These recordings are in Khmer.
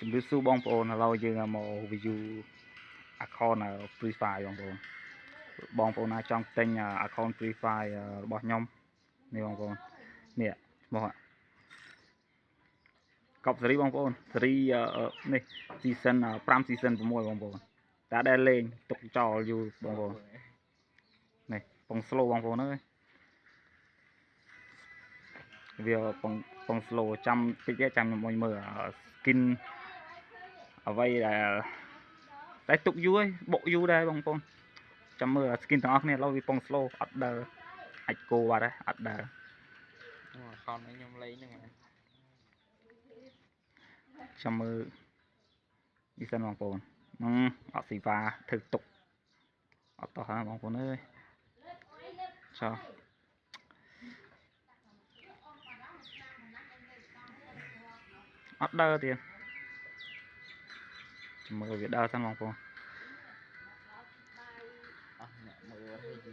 ជំរាបសួរបងប្អូនឥឡូវយើងមក view account Free Fire បងប្អូនណាចង់ទិញ account Free Fire របស់ខ្ញុំនេះបងប្អូននេះមកកប់សេរីបងប្អូនសេរីនេះ season 5 season 6បងប្អូនតែដែលលេងទុកចោលយូរបងប្អូននេះពង slow បងប្អូនអើយវាពង slow ចាំតិចទេចាំខ្ញុំមើល skin អ្វីដែលតែទុកយូរហើយបុកយូរដែរបងប្អូនចាំមើល skin ទាំងអស់គ្នាឥឡូវវាពង slow អត់ដើរអាចគោបាត់ហើយអត់ដើរខនខ្ញុំលេងហ្នឹងមែនចាំមើលនេះសិនបងប្អូនអត់ស៊ីវ៉ាធ្វើទុកអត់តោះហើយបងប្អូនអើយចុះអត់ដើរទៀតចាំមើលវាដើរសិនបងប្អូនអស់អ្នកមើលឲ្យយី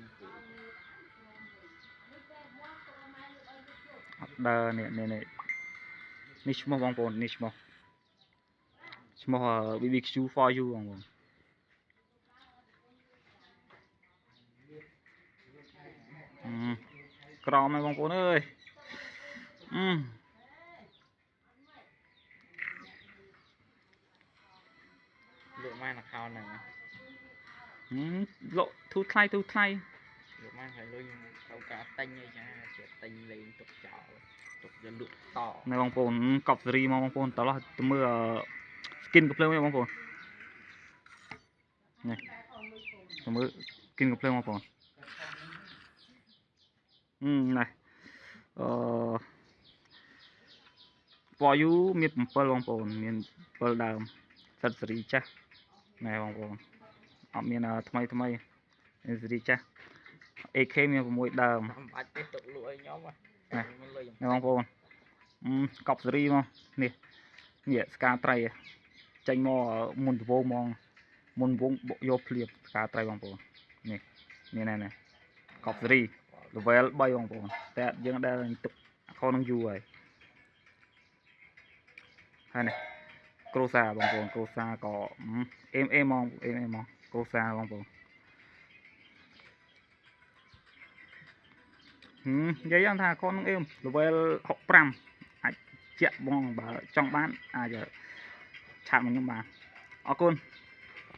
អត់ដើរនេះឈ្មោះបងប្អូននេះឈ្មោះ BBQ for you បងប្អូនក្រមហើយបងប្អូនអើយលក់ម៉ែន account ហ្នឹងលក់ទូថ្លៃលក់ម៉ែនហើយលុយត្រូវការទិញអីចាជាទិញលេងទុកចោលទុកយកលក់តណែបងប្អូនកប់សេរីមកបងប្អូនតោះទៅមើល skin កំភ្លើងវិញបងប្អូននេះទៅមើល skin កំភ្លើងបងប្អូនណែfor you មាន7បងប្អូនមាន7ដើមសិតសេរីចាស់ណែបងប្អូនអត់មានថ្មីសេរីចាស់ AK មាន6ដើមបាច់ទេទុកលក់ឲ្យខ្ញុំណែបងប្អូនកប់សេរីមកនេះស្កាត្រីចេញមកមុនដំបូងមកមុនវងបុកយកភ្លៀបស្កាត្រីបងប្អូននេះណែកប់សេរី level 3បងប្អូនតែយើងដែលទុកខោនឹងយូរហើយនេះគ្រូសាបងប្អូនគ្រូសាក៏អេមមកគ្រូសាបងប្អូននិយាយថាខោនឹងអេម level 65អាចជាក់បងបើចង់បានអាចឆាតមកខ្ញុំបានអរគុណ